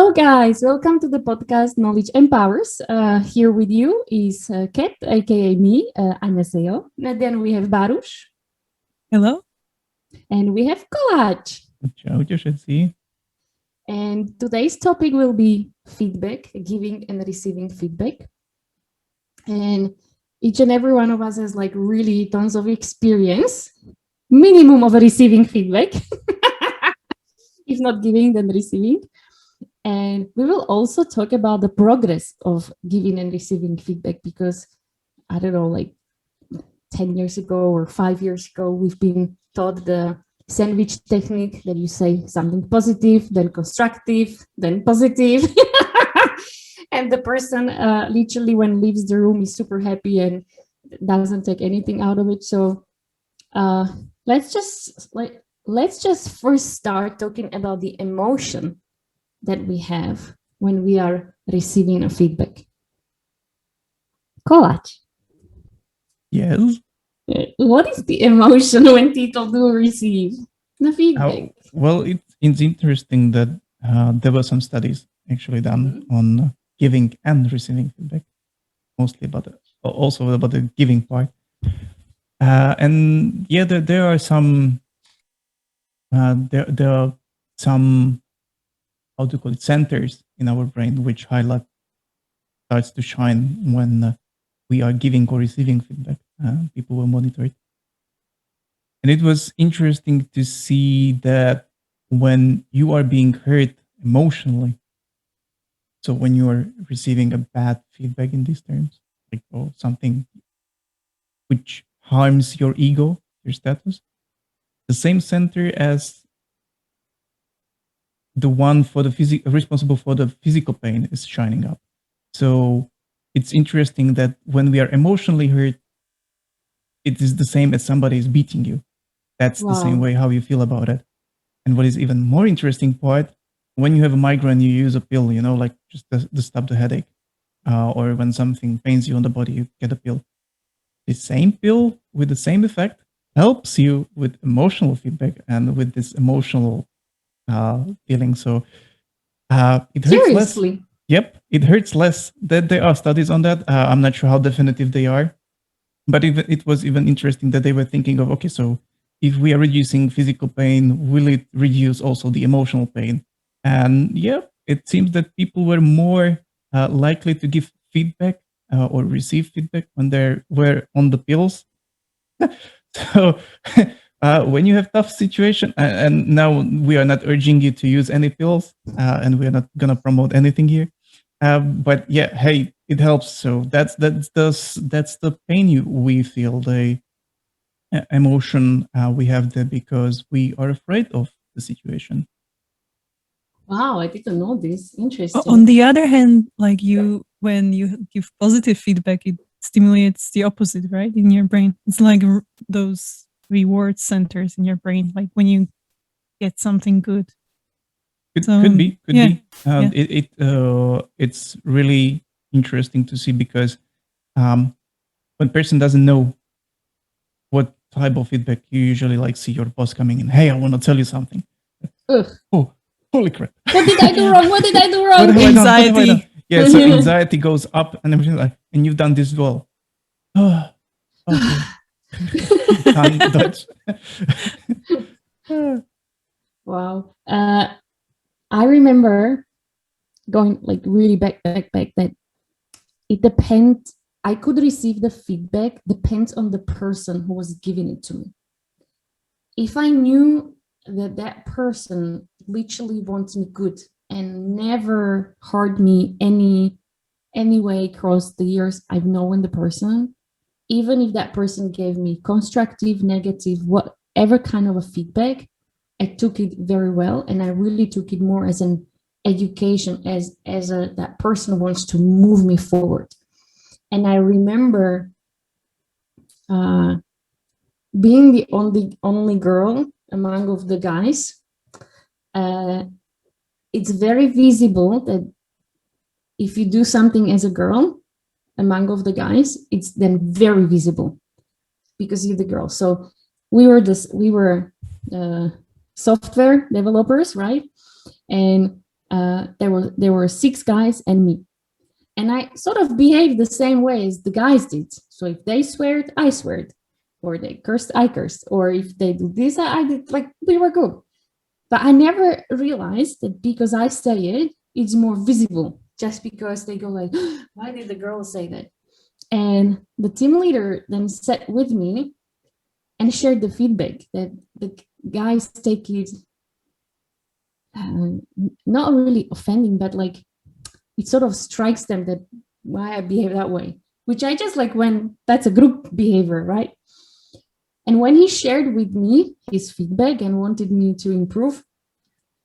Hello, guys. Welcome to the podcast Knowledge Empowers. Here with you is Kat, aka me. I'm a SEO. And then we have Baruch. Hello. And we have Kolaj. Ciao, you should see. And today's topic will be feedback, giving and receiving feedback. And each and every one of us has like really tons of experience, minimum of receiving feedback. If not giving, then receiving. And we will also talk about the progress of giving and receiving feedback because, I don't know, like 10 years ago or 5 years ago, we've been taught the sandwich technique that you say something positive, then constructive, then positive. And the person literally when leaves the room is super happy and doesn't take anything out of it. So let's just first start talking about the emotion that we have when we are receiving a feedback. Kolaj. Yes. What is the emotion when people do receive the feedback? Well, it's interesting that there were some studies actually done on giving and receiving feedback, mostly also about the giving part. And yeah, there are some there are some, how to call it, centers in our brain which highlight starts to shine when we are giving or receiving feedback. People will monitor it. And it was interesting to see that when you are being hurt emotionally, so when you are receiving a bad feedback in these terms, like something which harms your ego, your status, the same center as the one for the responsible for the physical pain is shining up. So it's interesting that when we are emotionally hurt, it is the same as somebody is beating you. That's the same way how you feel about it. And what is even more interesting part, when you have a migraine, you use a pill, like just to stop the headache. Or when something pains you on the body, you get a pill. The same pill with the same effect helps you with emotional feedback and with this emotional feeling. So it hurts Seriously? less. Yep, it hurts less. There are studies on that. I'm not sure how definitive they are. But it was even interesting that they were thinking of, okay, so if we are reducing physical pain, will it reduce also the emotional pain? And yeah, it seems that people were more likely to give feedback or receive feedback when they were on the pills. So when you have tough situation, and now we are not urging you to use any pills, and we're not going to promote anything here. But yeah, hey, it helps. So that's the pain we feel, the emotion we have there because we are afraid of the situation. Wow, I didn't know this. Interesting. On the other hand, like when you give positive feedback, it stimulates the opposite, right? In your brain. It's like those reward centers in your brain, like when you get something good. Could be. It's really interesting to see because when a person doesn't know what type of feedback, you usually like see your boss coming in. Hey, I want to tell you something. Ugh. Oh, holy crap! What did I do wrong? What did I do wrong? Anxiety. Yeah, so anxiety goes up and everything like, and you've done this well. Oh, okay. Dutch. Wow. I remember going like really back that it depends. I could receive the feedback depends on the person who was giving it to me. If I knew that person literally wants me good and never hurt me any way across the years I've known the person, even if that person gave me constructive, negative, whatever kind of a feedback, I took it very well, and I really took it more as an education, as that person wants to move me forward. And I remember being the only girl among of the guys. It's very visible that if you do something as a girl among of the guys, it's then very visible because you're the girl. So we were software developers, right? And there were 6 guys and me. And I sort of behaved the same way as the guys did. So if they sweared, I sweared. Or they cursed, I cursed. Or if they do this, I did. Like, we were good. But I never realized that because I say it, it's more visible. Just because they go like, why did the girl say that? And the team leader then sat with me and shared the feedback that the guys take it, not really offending, but like, it sort of strikes them that why I behave that way, which I just like when that's a group behavior, right? And when he shared with me his feedback and wanted me to improve,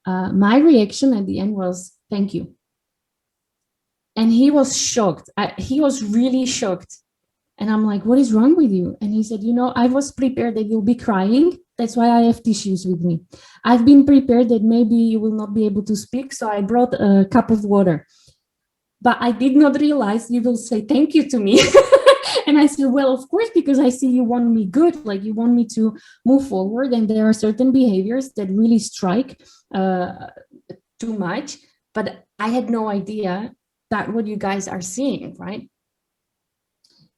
my reaction at the end was, thank you. And he was shocked. He was really shocked. And I'm like, what is wrong with you? And he said, I was prepared that you'll be crying. That's why I have tissues with me. I've been prepared that maybe you will not be able to speak. So I brought a cup of water. But I did not realize you will say thank you to me. And I said, well, of course, because I see you want me good, like you want me to move forward. And there are certain behaviors that really strike too much. But I had no idea that what you guys are seeing, right?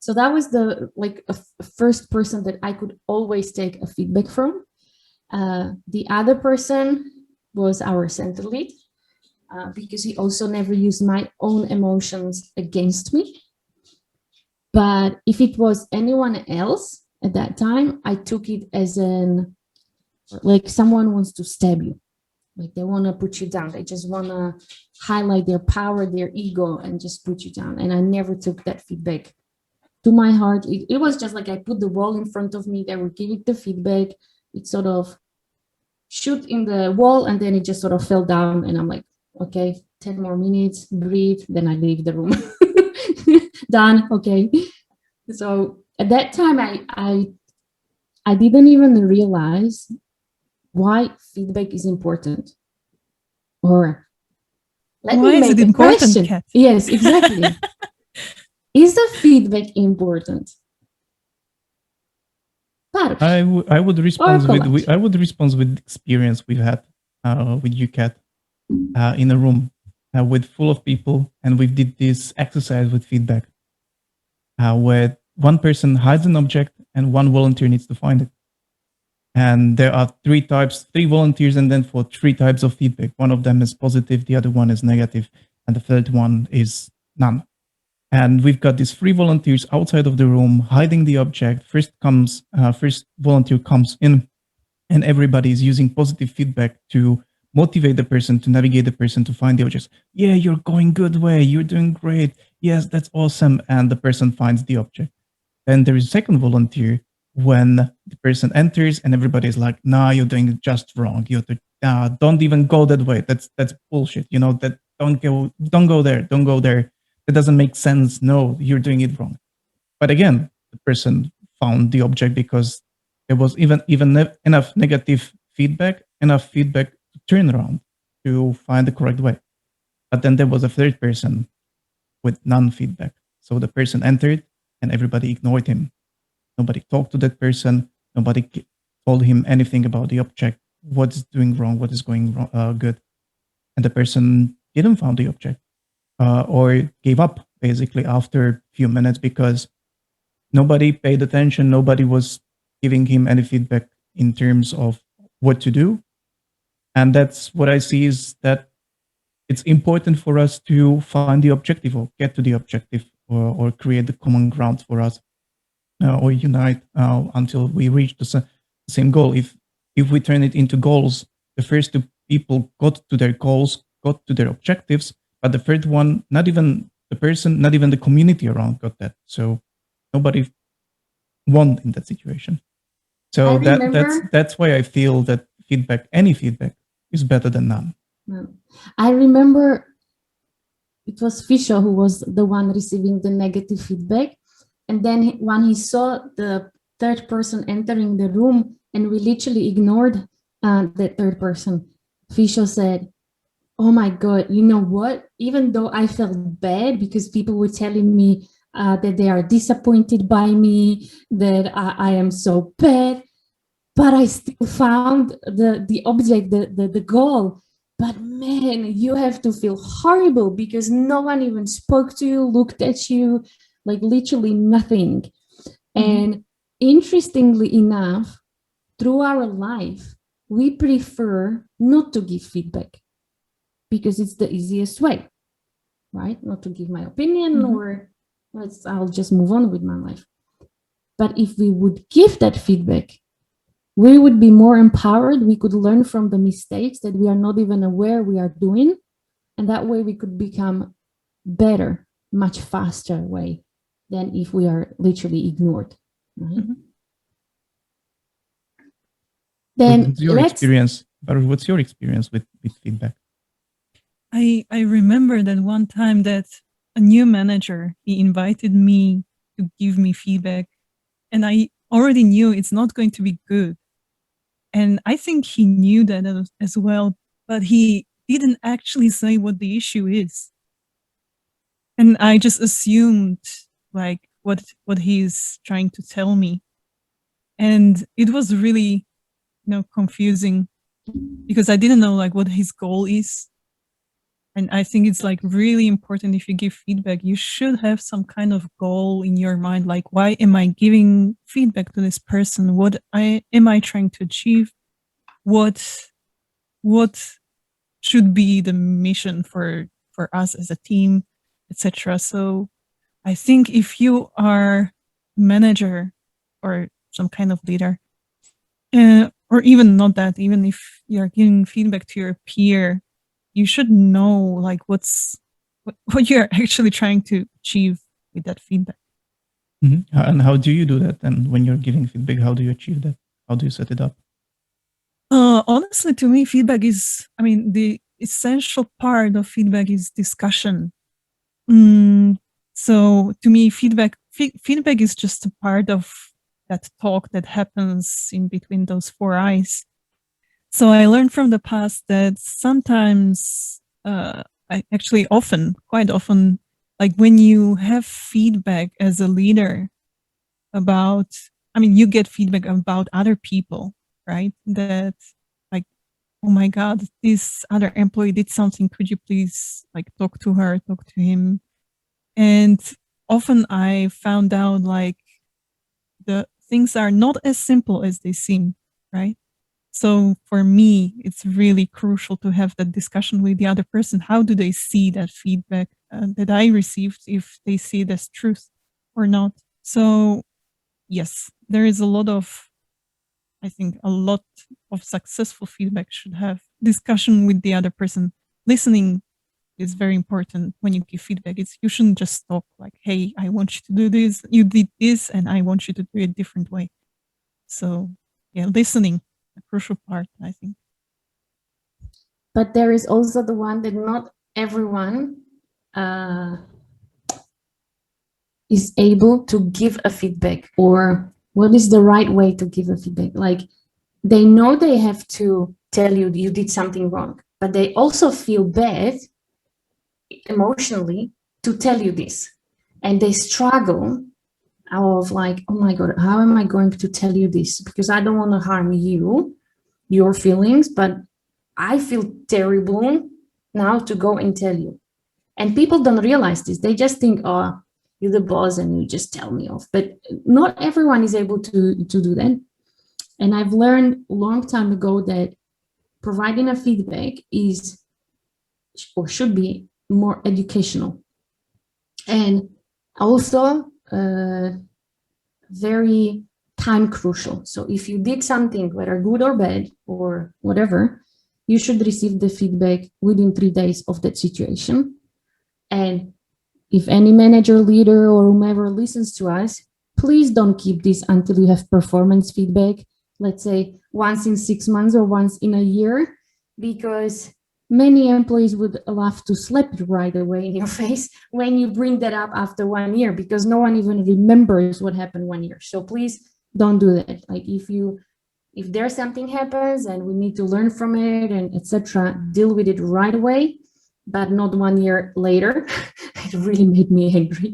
So that was the first person that I could always take a feedback from. The other person was our center lead. Because he also never used my own emotions against me. But if it was anyone else at that time, I took it as like someone wants to stab you. Like they want to put you down. They just want to highlight their power, their ego, and just put you down. And I never took that feedback to my heart. It was just like I put the wall in front of me. They would give it the feedback. It sort of shoot in the wall, and then it just sort of fell down. And I'm like, okay, 10 more minutes, breathe, then I leave the room. Done, okay. So at that time, I didn't even realize why feedback is important. Or let why me is make it a important, question. Kat? Yes, exactly. Is the feedback important? I would respond Collage. with experience we've had with you, Kat, in a room with full of people, and we did this exercise with feedback, where one person hides an object and one volunteer needs to find it. And there are 3 volunteers, and then for 3 types of feedback. One of them is positive, the other one is negative, and the third one is none. And we've got these 3 volunteers outside of the room hiding the object. First volunteer comes in, and everybody is using positive feedback to motivate the person, to navigate the person to find the objects. Yeah, you're going good way. You're doing great. Yes, that's awesome. And the person finds the object. Then there is a second volunteer when the person enters and everybody is like, nah, you're doing it just wrong. Don't even go that way. That's bullshit. That don't go there. Don't go there. It doesn't make sense. No, you're doing it wrong. But again, the person found the object because there was even enough negative feedback, enough feedback to turn around to find the correct way. But then there was a third person with none feedback. So the person entered and everybody ignored him. Nobody talked to that person. Nobody told him anything about the object, what's doing wrong, what is going wrong, good. And the person didn't find the object or gave up basically after a few minutes because nobody paid attention. Nobody was giving him any feedback in terms of what to do. And that's what I see is that it's important for us to find the objective or get to the objective or create the common ground for us or unite until we reach the same goal. If we turn it into goals, the first 2 people got to their goals, got to their objectives, but the third one, not even the person, not even the community around got that. So nobody won in that situation. So that's why I feel that any feedback is better than none. I remember it was Fisher who was the one receiving the negative feedback. And then when he saw the third person entering the room and we literally ignored the third person, Fisher said, oh my God, you know what? Even though I felt bad because people were telling me that they are disappointed by me, that I am so bad, but I still found the object, the goal. But man, you have to feel horrible because no one even spoke to you, looked at you, like literally nothing. And interestingly enough, through our life, we prefer not to give feedback because it's the easiest way, right? Not to give my opinion, or I'll just move on with my life. But if we would give that feedback, we would be more empowered. We could learn from the mistakes that we are not even aware we are doing. And that way we could become better, much faster way than if we are literally ignored. Right? Then what's your experience, Baruch, what's your experience with feedback? I remember that one time that a new manager, he invited me to give me feedback, and I already knew it's not going to be good. And I think he knew that as well, but he didn't actually say what the issue is. And I just assumed like what he's trying to tell me. And it was really, confusing because I didn't know like what his goal is. And I think it's like really important if you give feedback, you should have some kind of goal in your mind. Like, why am I giving feedback to this person? What am I trying to achieve? What should be the mission for us as a team, etc. So I think if you are manager or some kind of leader, or even not that, even if you're giving feedback to your peer, you should know like what you're actually trying to achieve with that feedback. And how do you do that? And when you're giving feedback, how do you achieve that? How do you set it up? Honestly, to me, feedback is, the essential part of feedback is discussion. So to me, feedback is just a part of that talk that happens in between those four eyes. So I learned from the past that sometimes, quite often, like when you have feedback as a leader about, you get feedback about other people, right? That like, oh my God, this other employee did something. Could you please like talk to her, talk to him? And often I found out like the things are not as simple as they seem, right? So for me, it's really crucial to have that discussion with the other person. How do they see that feedback that I received, if they see it as truth or not? So yes, there is I think a lot of successful feedback should have discussion with the other person. Listening is very important when you give feedback. You shouldn't just talk like, hey, I want you to do this, you did this, and I want you to do it a different way. So yeah, listening, a crucial part, I think. But there is also the one that not everyone is able to give a feedback, or what is the right way to give a feedback. Like they know they have to tell you you did something wrong, but they also feel bad emotionally to tell you this, and they struggle of like, oh my God, how am I going to tell you this? Because I don't want to harm you, your feelings, but I feel terrible now to go and tell you. And people don't realize this. They just think, oh, you're the boss and you just tell me off. But not everyone is able to do that. And I've learned a long time ago that providing a feedback is or should be more educational. And also very time crucial. So if you did something, whether good or bad or whatever, you should receive the feedback within 3 days of that situation. And if any manager, leader, or whomever listens to us, please don't keep this until you have performance feedback, let's say once in 6 months or once in a year, because many employees would love to slap you right away in your face when you bring that up after 1 year, because no one even remembers what happened 1 year. So please don't do that. Like if there's something happens and we need to learn from it and etc., deal with it right away, but not 1 year later. It really made me angry.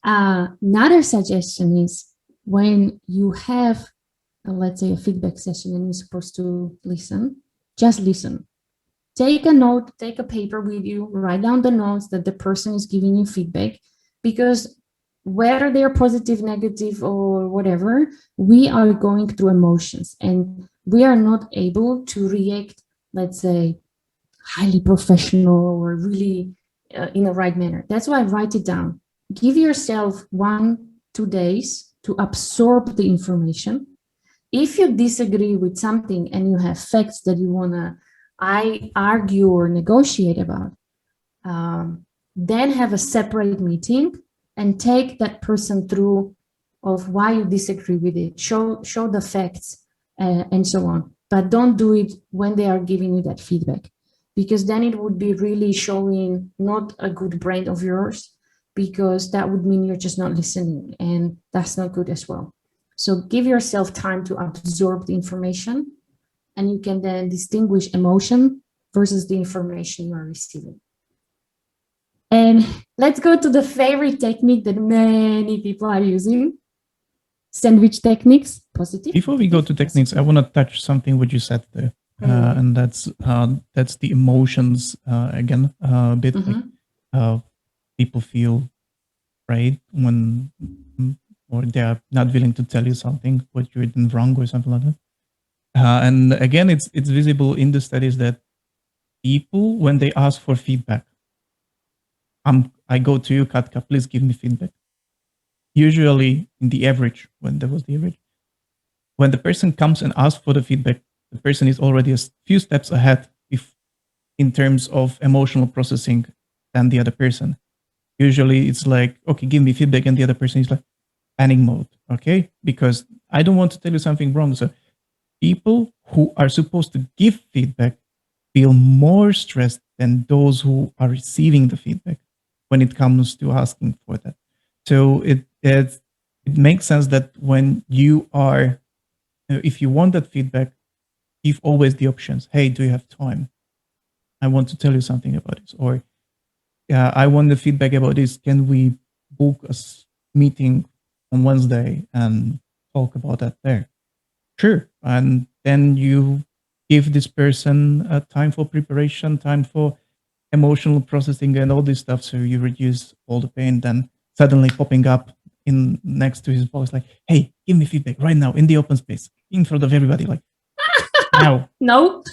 Another suggestion is when you have, let's say, a feedback session and you're supposed to listen, just listen. take a note, take a paper with you, write down the notes that the person is giving you feedback, because whether they're positive, negative, or whatever, we are going through emotions and we are not able to react, let's say, highly professional or really in the right manner. That's why I write it down. Give yourself 1-2 days to absorb the information. If you disagree with something and you have facts that you want to argue or negotiate about, then have a separate meeting and take that person through of why you disagree with it. Show the facts and so on. But don't do it when they are giving you that feedback, because then it would be really showing not a good brain of yours, because that would mean you're just not listening, and that's not good as well. So give yourself time to absorb the information, and you can then distinguish emotion versus the information you are receiving. And let's go to the favorite technique that many people are using. Sandwich techniques, positive. Before we go to techniques, I want to touch something what you said there. And that's the emotions again, a bit like people feel afraid when, or they are not willing to tell you something what you're doing wrong or something like that. And again, it's visible in the studies that people, when they ask for feedback, I go to you, Katka, please give me feedback. Usually in the average, when there was the average, when the person comes and asks for the feedback, the person is already a few steps ahead in terms of emotional processing than the other person. Usually it's like, okay, give me feedback. And the other person is like panic mode. Okay. Because I don't want to tell you something wrong. So people who are supposed to give feedback feel more stressed than those who are receiving the feedback when it comes to asking for that. So it makes sense that when you are, if you want that feedback, give always the options. Hey, do you have time? I want to tell you something about this. Or I want the feedback about this. Can we book a meeting on Wednesday and talk about that there? Sure. And then you give this person time for preparation, time for emotional processing and all this stuff. So you reduce all the pain. Then suddenly popping up in next to his boss, like, hey, give me feedback right now in the open space in front of everybody. Like, now. No.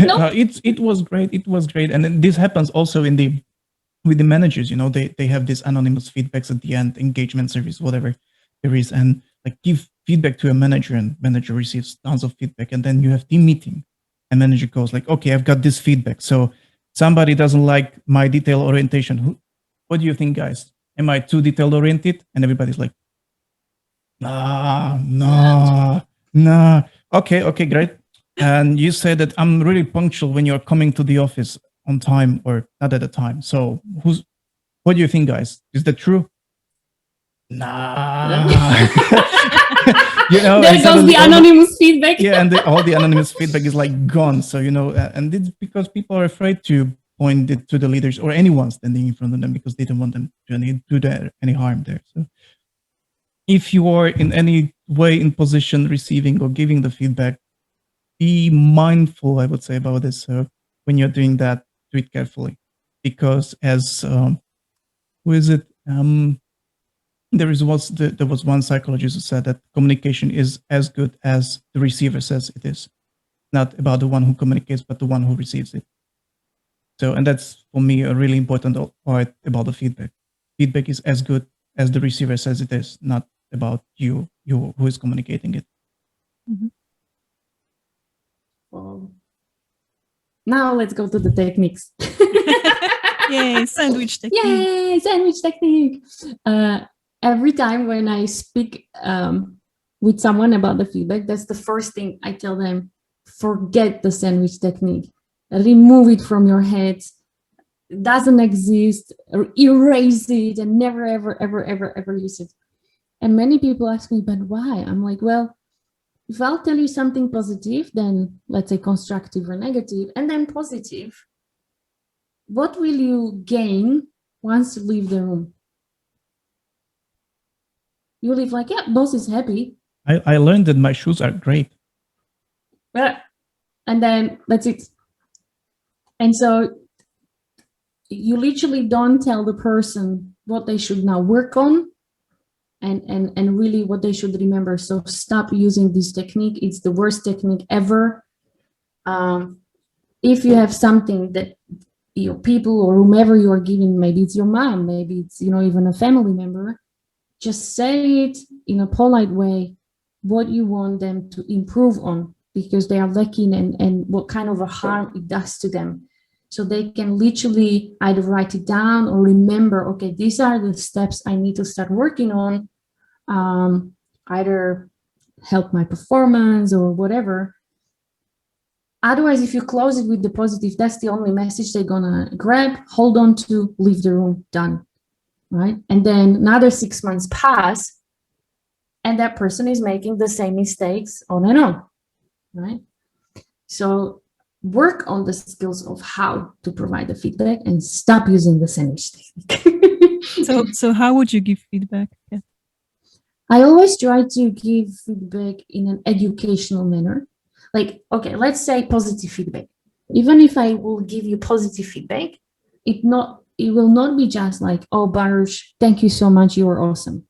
No, it was great. It was great. And then this happens also with the managers, they have these anonymous feedbacks at the end, engagement service, whatever there is, and like give feedback to a manager, and manager receives tons of feedback. And then you have team meeting and manager goes like, okay, I've got this feedback. So somebody doesn't like my detail orientation. What do you think, guys? Am I too detail oriented? And everybody's like, no. Okay, great. And you say that I'm really punctual when you're coming to the office on time or not at a time. So what do you think, guys? Is that true? Nah. There goes the anonymous feedback. Yeah, and all the anonymous feedback is like gone. So, and it's because people are afraid to point it to the leaders or anyone standing in front of them because they don't want them to do any harm there. So if you are in any way in position receiving or giving the feedback, be mindful, I would say, about this. When you're doing that, do it carefully, because as who is it? There was one psychologist who said that communication is as good as the receiver says it is. Not about the one who communicates, but the one who receives it. So, and that's for me a really important part about the feedback. Feedback is as good as the receiver says it is, not about you who is communicating it. Mm-hmm. Well, now let's go to the techniques. Yay, sandwich technique. Yay, sandwich technique. Every time when I speak with someone about the feedback, that's the first thing I tell them: forget the sandwich technique. Remove it from your head. It doesn't exist. Erase it and never, ever use it. And many people ask me, but why? I'm like, well, if I'll tell you something positive, then let's say constructive or negative, and then positive, what will you gain once you leave the room? You leave like, yeah, boss is happy. I learned that my shoes are great. And then that's it. And so you literally don't tell the person what they should now work on and really what they should remember. So stop using this technique. It's the worst technique ever. If you have something that your people or whomever you are giving, maybe it's your mom, maybe it's, even a family member, just say it in a polite way, what you want them to improve on, because they are lacking, and what kind of a harm it does to them. So they can literally either write it down or remember, okay, these are the steps I need to start working on, either help my performance or whatever. Otherwise, if you close it with the positive, that's the only message they're gonna grab, hold on to, leave the room, done, right? And then another 6 months pass, and that person is making the same mistakes on and on, right? So work on the skills of how to provide the feedback and stop using the sandwich technique. So how would you give feedback? Yeah. I always try to give feedback in an educational manner. Like, okay, let's say positive feedback. Even if I will give you positive feedback, it will not be just like, oh, Baruch, thank you so much, you are awesome.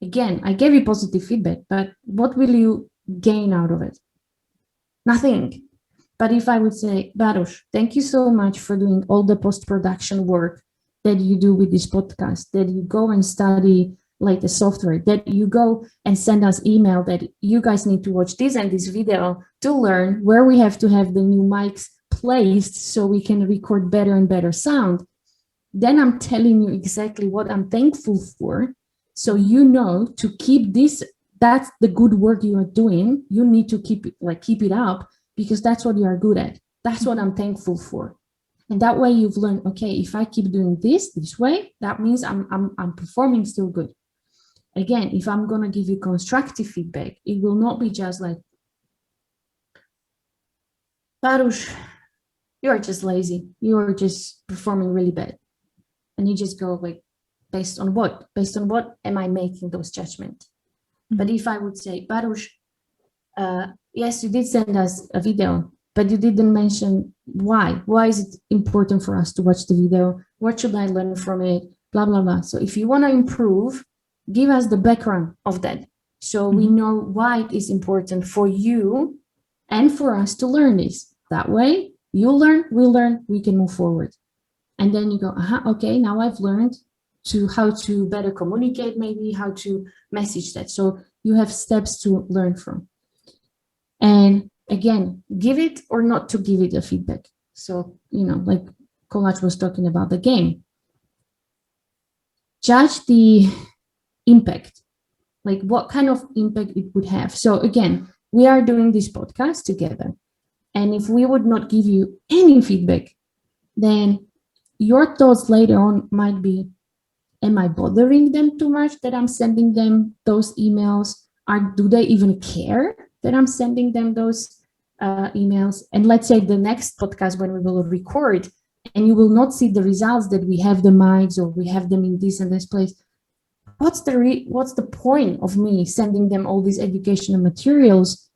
Again, I gave you positive feedback, but what will you gain out of it? Nothing. But if I would say, Baruch, thank you so much for doing all the post-production work that you do with this podcast, that you go and study like the software, that you go and send us email that you guys need to watch this and this video to learn where we have to have the new mics placed so we can record better and better sound, then I'm telling you exactly what I'm thankful for. So to keep this, that's the good work you are doing. You need to keep it up, because that's what you are good at. That's what I'm thankful for. And that way you've learned, okay, if I keep doing this way, that means I'm performing still good. Again, if I'm going to give you constructive feedback, it will not be just like, Baruch, you are just lazy. You are just performing really bad. And you just go like, based on what? Based on what am I making those judgments? Mm-hmm. But if I would say, Baruch, yes, you did send us a video, but you didn't mention why. Why is it important for us to watch the video? What should I learn from it? Blah, blah, blah. So if you want to improve, give us the background of that, so we know why it is important for you and for us to learn this. That way, you learn, we can move forward. And then you go, okay, now I've learned how to better communicate, maybe how to message that. So you have steps to learn from. And again, give it or not to give it a feedback. So, like Kolach was talking about the game. Judge the impact, like what kind of impact it would have. So again, we are doing this podcast together. And if we would not give you any feedback, then your thoughts later on might be, am I bothering them too much that I'm sending them those emails? Do they even care that I'm sending them those emails? And let's say the next podcast when we will record, and you will not see the results that we have the mics or we have them in this and this place. What's the point of me sending them all these educational materials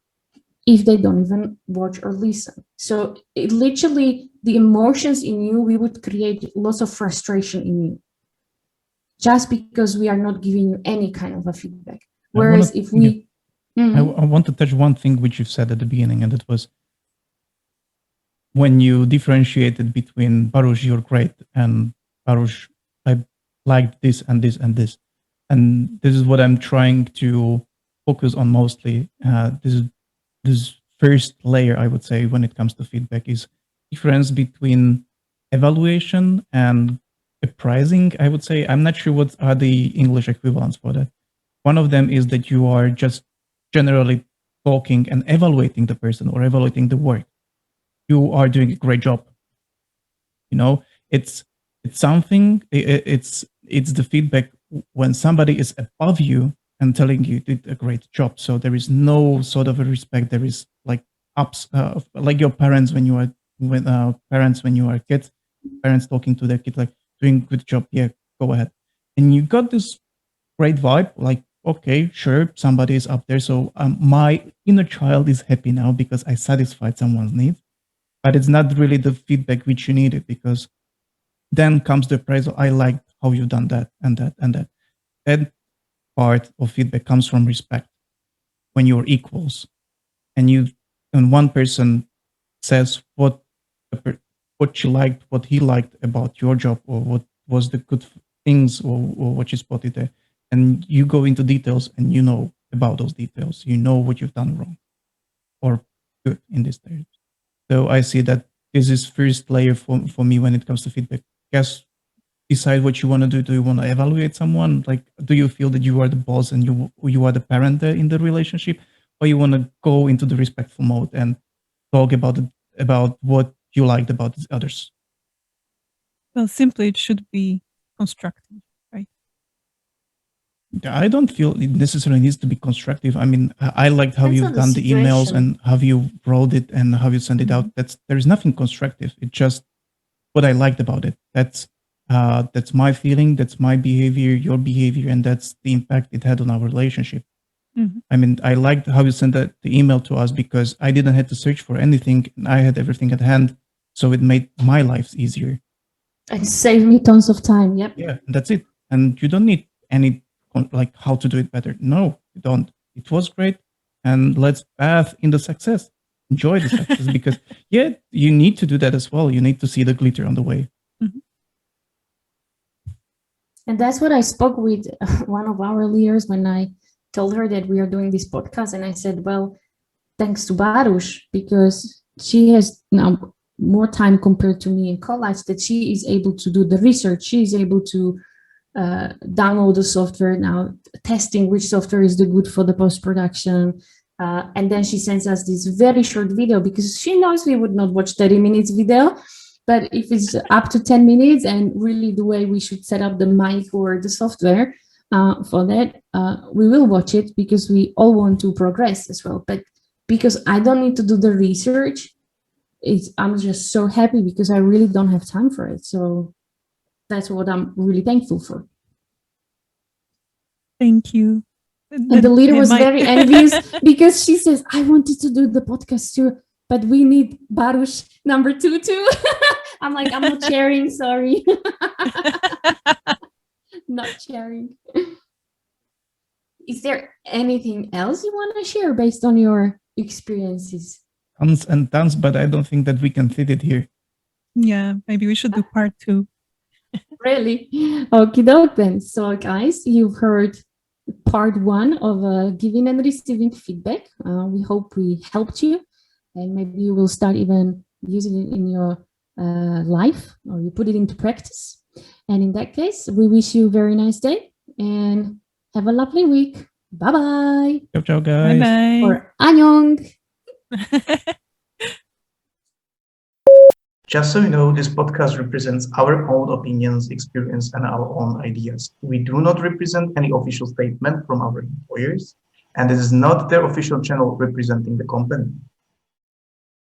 if they don't even watch or listen? So it literally, the emotions in you, we would create lots of frustration in you just because we are not giving you any kind of a feedback. Whereas if we... I want to touch one thing which you said at the beginning, and it was when you differentiated between Baruch, you're great, and Baruch, I liked this and this and this. And this is what I'm trying to focus on mostly. This first layer, I would say, when it comes to feedback, is difference between evaluation and appraising, I would say. I'm not sure what are the English equivalents for that. One of them is that you are just generally talking and evaluating the person or evaluating the work. You are doing a great job. It's something, it's the feedback when somebody is above you and telling you did a great job. So there is no sort of a respect. There is like ups, like your parents when you are kids, parents talking to their kid like doing good job. Yeah, go ahead. And you got this great vibe, like, okay, sure, somebody is up there. So my inner child is happy now because I satisfied someone's needs. but it's not really the feedback which you needed, because then comes the appraisal. I liked how you've done that and that and that. That part of feedback comes from respect, when you're equals, and one person says what she liked, what he liked about your job, or what was the good things, or what you spotted there, and you go into details, and you know about those details, you know what you've done wrong or good in this area. So I see that this is first layer for me when it comes to feedback. Guess, decide what you want to do. Do you want to evaluate someone? Like, do you feel that you are the boss and you are the parent there in the relationship, or you want to go into the respectful mode and talk about what you liked about others? Well, simply it should be constructive, right? I don't feel it necessarily needs to be constructive. I mean, I liked how Depends you've on the done the emails situation. and how you wrote it and how you sent it out. There's nothing constructive. It's just what I liked about it. That's my feeling. That's my behavior, your behavior, and that's the impact it had on our relationship. I mean, I liked how you sent the email to us, because I didn't have to search for anything, and I had everything at hand, so it made my life easier. And save me tons of time. Yep. Yeah, that's it. And you don't need any like how to do it better. No, you don't. It was great, and let's bath in the success. Enjoy the success, because yeah, you need to do that as well. You need to see the glitter on the way. And that's what I spoke with one of our leaders when I told her that we are doing this podcast. And I said, well, thanks to Baruch, because she has now more time compared to me in college, that she is able to do the research. She is able to download the software now, testing which software is the good for the post-production. And then she sends us this very short video, because she knows we would not watch 30 minutes video. But if it's up to 10 minutes and really the way we should set up the mic or the software for that, we will watch it, because we all want to progress as well. But because I don't need to do the research, I'm just so happy, because I really don't have time for it. So that's what I'm really thankful for. Thank you. And the leader was very envious, because she says, I wanted to do the podcast too, but we need Baruch number 2 too. I'm like, I'm not sharing, sorry. Not sharing. Is there anything else you want to share based on your experiences? Tons and tons, but I don't think that we can fit it here. Yeah, maybe we should do part 2. Really? Okie doke then. So guys, you've heard part 1 of giving and receiving feedback. We hope we helped you, and maybe you will start even using it in your life, or you put it into practice. And in that case, we wish you a very nice day and have a lovely week. Bye-bye. Ciao, ciao, guys. Bye-bye. Or annyeong. Just so you know, this podcast represents our own opinions, experience, and our own ideas. We do not represent any official statement from our employers, and this is not their official channel representing the company.